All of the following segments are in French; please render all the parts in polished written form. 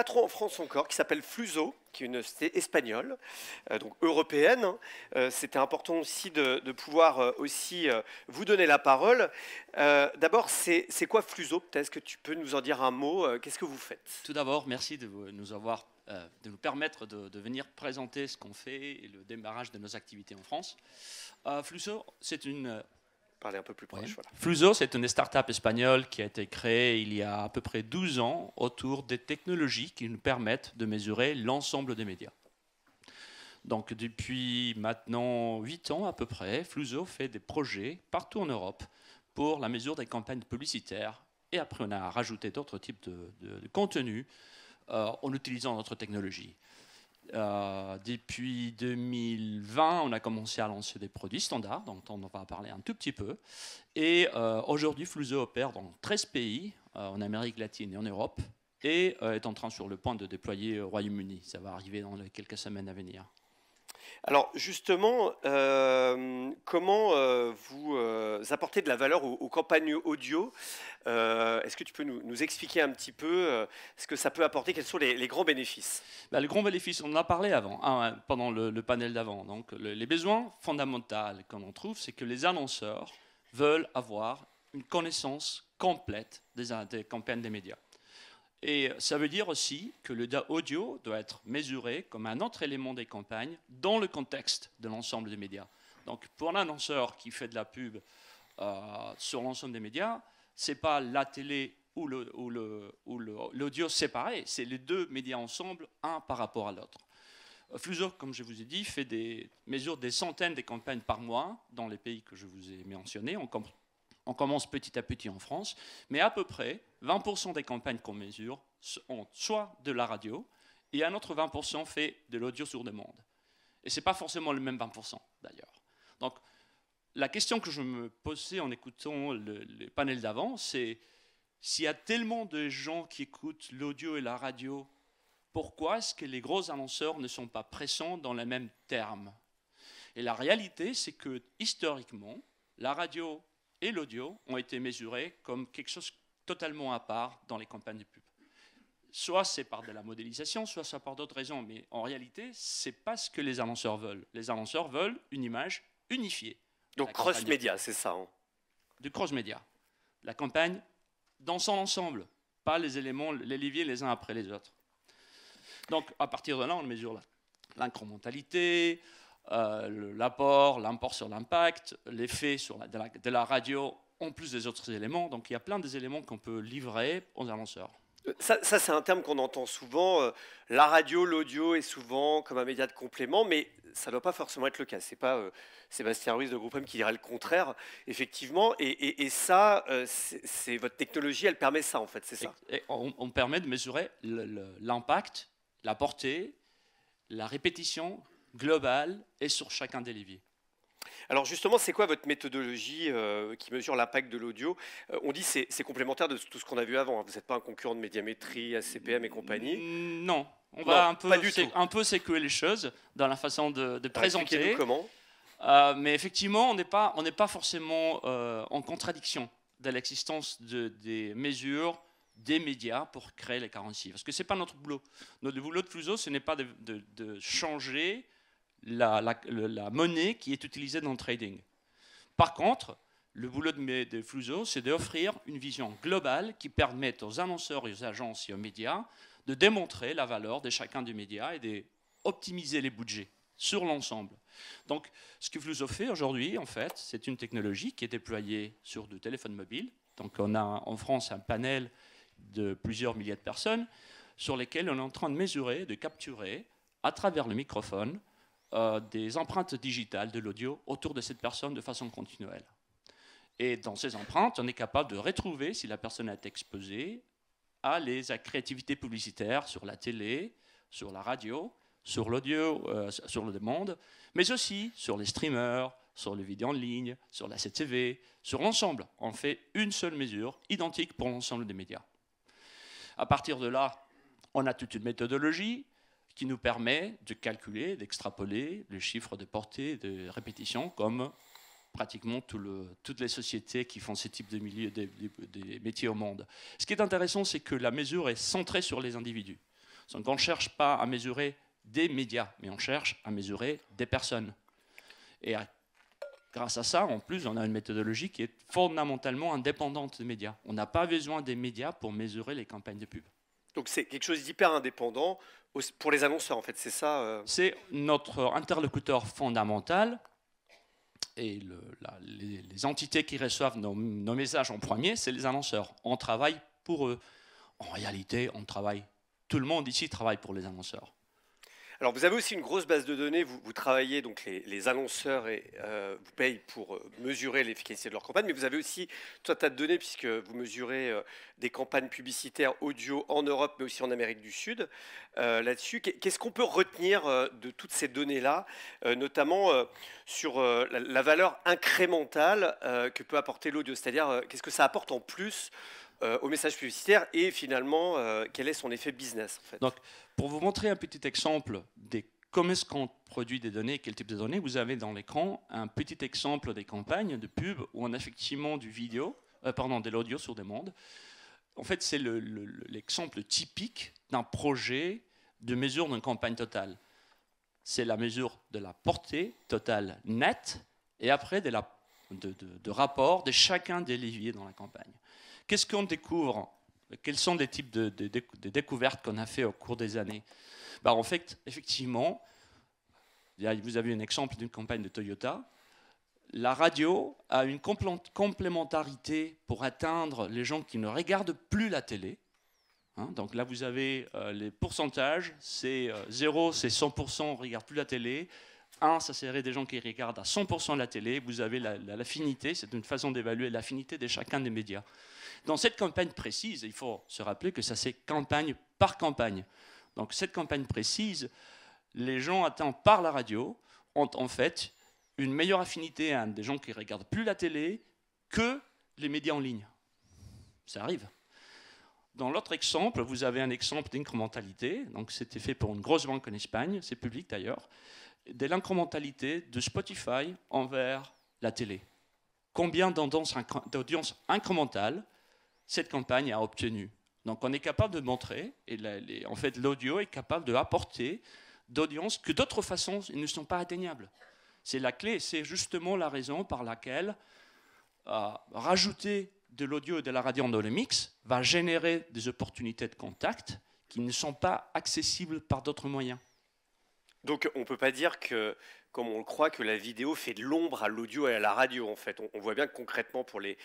trop en France encore, qui s'appelle Fluso, qui est une société espagnole, donc européenne. C'était important aussi de pouvoir aussi vous donner la parole. D'abord, c'est quoi Fluso? Peut-être est-ce que tu peux nous en dire un mot? Qu'est-ce que vous faites? Tout d'abord, merci de nous permettre de venir présenter ce qu'on fait et le démarrage de nos activités en France. Fluso, c'est une... Parlez un peu plus proche. Oui. Voilà. Fluso, c'est une start-up espagnole qui a été créée il y a à peu près 12 ans autour des technologies qui nous permettent de mesurer l'ensemble des médias. Donc depuis maintenant 8 ans à peu près, Fluso fait des projets partout en Europe pour la mesure des campagnes publicitaires. Et après, on a rajouté d'autres types de contenus en utilisant notre technologie. Depuis 2020, on a commencé à lancer des produits standards, dont on va parler un tout petit peu. Et aujourd'hui, Fluso opère dans 13 pays, en Amérique latine et en Europe, et est en train sur le point de déployer au Royaume-Uni. Ça va arriver dans les quelques semaines à venir. Alors justement, comment vous apportez de la valeur aux campagnes audio? Est-ce que tu peux nous expliquer un petit peu ce que ça peut apporter? Quels sont les grands bénéfices? Ben, le grand bénéfice, on en a parlé avant, pendant le panel d'avant. Donc, les besoins fondamentaux qu'on trouve, c'est que les annonceurs veulent avoir une connaissance complète des campagnes des médias. Et ça veut dire aussi que le audio doit être mesuré comme un autre élément des campagnes dans le contexte de l'ensemble des médias. Donc, pour un annonceur qui fait de la pub sur l'ensemble des médias, ce n'est pas la télé ou l'audio séparé, c'est les deux médias ensemble, un par rapport à l'autre. Fluso, comme je vous ai dit, mesure des centaines de campagnes par mois dans les pays que je vous ai mentionnés. On commence petit à petit en France, mais à peu près 20% des campagnes qu'on mesure ont soit de la radio et un autre 20% fait de l'audio sur demande. Et ce n'est pas forcément le même 20% d'ailleurs. Donc la question que je me posais en écoutant les panels d'avant, c'est s'il y a tellement de gens qui écoutent l'audio et la radio, pourquoi est-ce que les gros annonceurs ne sont pas présents dans les mêmes termes? Et la réalité, c'est que historiquement, la radio et l'audio ont été mesurés comme quelque chose totalement à part dans les campagnes de pub. Soit c'est par de la modélisation, soit c'est par d'autres raisons, mais en réalité, ce n'est pas ce que les annonceurs veulent. Les annonceurs veulent une image unifiée. Donc cross-média, c'est ça, hein? Du cross-média. La campagne dans son ensemble, pas les éléments, les leviers les uns après les autres. Donc à partir de là, on mesure l'incrémentalité, l'apport, l'import sur l'impact, l'effet de la radio, en plus des autres éléments. Donc il y a plein d'éléments qu'on peut livrer aux annonceurs. Ça c'est un terme qu'on entend souvent. La radio, l'audio est souvent comme un média de complément, mais ça ne doit pas forcément être le cas. Ce n'est pas Sébastien Ruiz de Groupe M qui dirait le contraire, effectivement. Et ça, c'est votre technologie, elle permet ça, en fait, c'est ça? On permet de mesurer l'impact, la portée, la répétition globale et sur chacun des leviers. Alors justement, c'est quoi votre méthodologie qui mesure l'impact de l'audio? On dit que c'est complémentaire de tout ce qu'on a vu avant. Vous n'êtes pas un concurrent de Médiamétrie, ACPM et compagnie? Non, on va un peu sécuer les choses dans la façon de présenter. Expliquez-nous comment. Mais effectivement, on n'est pas forcément en contradiction de l'existence des mesures des médias pour créer les currencies. Parce que ce n'est pas notre boulot. Notre boulot de Fluso, ce n'est pas de changer la monnaie qui est utilisée dans le trading. Par contre, le boulot de Fluso, c'est d'offrir une vision globale qui permette aux annonceurs, et aux agences et aux médias de démontrer la valeur de chacun des médias et d'optimiser les budgets sur l'ensemble. Donc, ce que Fluso fait aujourd'hui, en fait, c'est une technologie qui est déployée sur du téléphone mobile. Donc, on a en France un panel de plusieurs milliers de personnes sur lesquelles on est en train de mesurer, de capturer à travers le microphone des empreintes digitales de l'audio autour de cette personne de façon continuelle. Et dans ces empreintes, on est capable de retrouver si la personne a été exposée à les créativités publicitaires sur la télé, sur la radio, sur l'audio, sur le demande, mais aussi sur les streamers, sur les vidéos en ligne, sur la CTV, sur l'ensemble. On fait une seule mesure identique pour l'ensemble des médias. À partir de là, on a toute une méthodologie qui nous permet de calculer, d'extrapoler les chiffres de portée, de répétition, comme pratiquement toutes les sociétés qui font ce type de milieu des métiers au monde. Ce qui est intéressant, c'est que la mesure est centrée sur les individus. Donc on ne cherche pas à mesurer des médias, mais on cherche à mesurer des personnes. Et grâce à ça, en plus, on a une méthodologie qui est fondamentalement indépendante des médias. On n'a pas besoin des médias pour mesurer les campagnes de pub. Donc c'est quelque chose d'hyper indépendant pour les annonceurs, en fait, c'est ça C'est notre interlocuteur fondamental. Et les entités qui reçoivent nos messages en premier, c'est les annonceurs. On travaille pour eux. En réalité, tout le monde ici travaille pour les annonceurs. Alors vous avez aussi une grosse base de données, vous travaillez, donc les annonceurs vous payent pour mesurer l'efficacité de leur campagne, mais vous avez aussi tout un tas de données puisque vous mesurez des campagnes publicitaires audio en Europe, mais aussi en Amérique du Sud. Là-dessus, qu'est-ce qu'on peut retenir de toutes ces données-là, notamment sur la valeur incrémentale que peut apporter l'audio, c'est-à-dire qu'est-ce que ça apporte en plus au message publicitaire et finalement quel est son effet business en fait. Donc, pour vous montrer un petit exemple de comment est-ce qu'on produit des données, quel type de données, vous avez dans l'écran un petit exemple des campagnes de pub où on a effectivement de l'audio sur demande. En fait, c'est l'exemple typique d'un projet de mesure d'une campagne totale. C'est la mesure de la portée totale nette et après de rapport de chacun des leviers dans la campagne. Qu'est-ce qu'on découvre? Quels sont les types de découvertes qu'on a fait au cours des années? En fait, effectivement, vous avez un exemple d'une campagne de Toyota. La radio a une complémentarité pour atteindre les gens qui ne regardent plus la télé. Donc là, vous avez les pourcentages. C'est 0, c'est 100%, on ne regarde plus la télé. 1, ça serait des gens qui regardent à 100% la télé. Vous avez l'affinité, c'est une façon d'évaluer l'affinité de chacun des médias. Dans cette campagne précise, il faut se rappeler que ça c'est campagne par campagne. Donc cette campagne précise, les gens atteints par la radio ont en fait une meilleure affinité à des gens qui ne regardent plus la télé que les médias en ligne. Ça arrive. Dans l'autre exemple, vous avez un exemple d'incrémentalité. Donc c'était fait pour une grosse banque en Espagne, c'est public d'ailleurs, de l'incrémentalité de Spotify envers la télé. Combien d'audience incrémentale cette campagne a obtenu. Donc on est capable de montrer, et en fait l'audio est capable d'apporter d'audiences que d'autres façons ne sont pas atteignables. C'est la clé, c'est justement la raison par laquelle rajouter de l'audio et de la radio dans le mix va générer des opportunités de contact qui ne sont pas accessibles par d'autres moyens. Donc on ne peut pas dire que, comme on le croit, que la vidéo fait de l'ombre à l'audio et à la radio en fait. On voit bien que concrètement pour les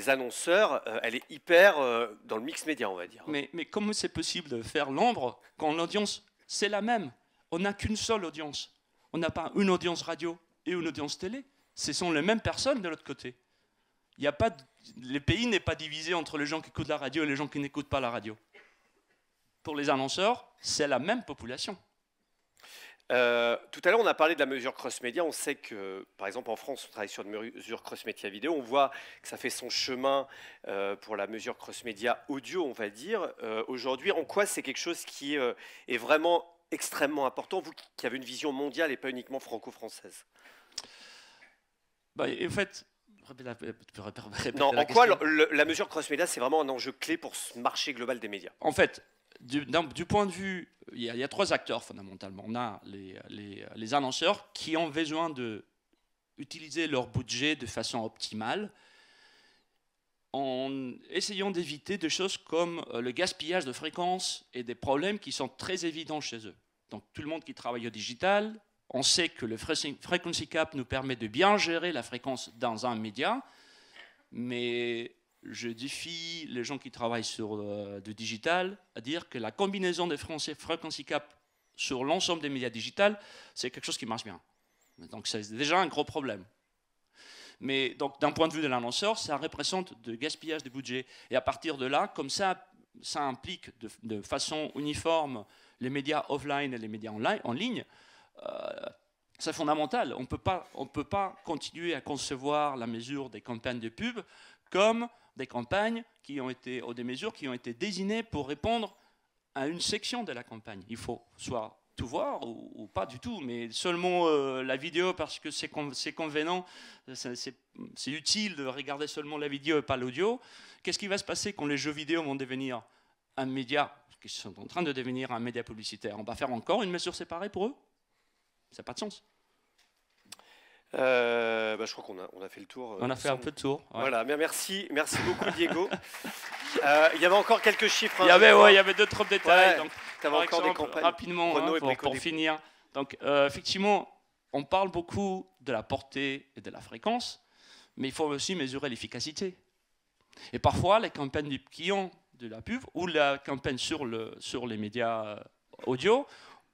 annonceurs, elle est hyper dans le mix média, on va dire. Mais comment c'est possible de faire l'ombre quand l'audience, c'est la même? On n'a qu'une seule audience. On n'a pas une audience radio et une audience télé. Ce sont les mêmes personnes de l'autre côté. Le pays n'est pas divisé entre les gens qui écoutent la radio et les gens qui n'écoutent pas la radio. Pour les annonceurs, c'est la même population. Tout à l'heure, on a parlé de la mesure cross-média. On sait que, par exemple, en France, on travaille sur une mesure cross-média vidéo. On voit que ça fait son chemin pour la mesure cross-média audio, on va dire. Aujourd'hui, en quoi c'est quelque chose qui est vraiment extrêmement important, vous qui avez une vision mondiale et pas uniquement franco-française? En fait, non, en quoi la mesure cross-média, c'est vraiment un enjeu clé pour ce marché global des médias? En fait, du point de vue, il y a trois acteurs fondamentalement. On a les annonceurs qui ont besoin d'utiliser leur budget de façon optimale en essayant d'éviter des choses comme le gaspillage de fréquences et des problèmes qui sont très évidents chez eux. Donc tout le monde qui travaille au digital, on sait que le frequency cap nous permet de bien gérer la fréquence dans un média, mais je défie les gens qui travaillent sur du digital à dire que la combinaison des frequency cap sur l'ensemble des médias digitales, c'est quelque chose qui marche bien. Donc c'est déjà un gros problème. Mais donc d'un point de vue de l'annonceur, ça représente de gaspillage de budget. Et à partir de là, comme ça implique de façon uniforme les médias offline et les médias en ligne, c'est fondamental. On ne peut pas continuer à concevoir la mesure des campagnes de pub comme des campagnes qui ont été, ou des mesures qui ont été désignées pour répondre à une section de la campagne. Il faut soit tout voir ou pas du tout, mais seulement la vidéo parce que c'est convenant, c'est utile de regarder seulement la vidéo et pas l'audio. Qu'est-ce qui va se passer quand les jeux vidéo vont devenir un média qui sont en train de devenir un média publicitaire. On va faire encore une mesure séparée pour eux? Ça n'a pas de sens. Je crois qu'on a fait le tour. On a fait un peu de tour. Ouais. Voilà, mais merci beaucoup Diego. Il y avait encore quelques chiffres. Il y avait d'autres détails. Ouais, donc, par exemple, des campagnes. rapidement, pour finir. Donc, effectivement, on parle beaucoup de la portée et de la fréquence, mais il faut aussi mesurer l'efficacité. Et parfois, les campagnes qui ont de la pub ou la campagne sur les médias audio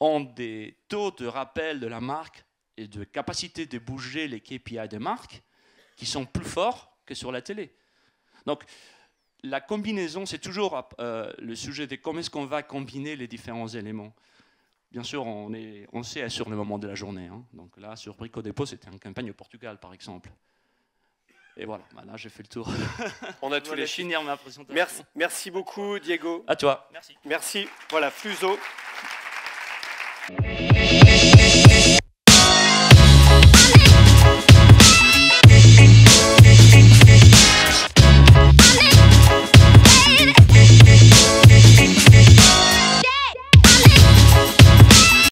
ont des taux de rappel de la marque et de capacité de bouger les KPI des marques qui sont plus forts que sur la télé. Donc, la combinaison, c'est toujours le sujet de comment est-ce qu'on va combiner les différents éléments. Bien sûr, on sait sur le moment de la journée. Hein. Donc là, sur Brico Dépôt, c'était une campagne au Portugal, par exemple. Et voilà, là, j'ai fait le tour. On a tous les finir ma présentation. Merci beaucoup, Diego. À toi. Merci. Voilà, Fluso.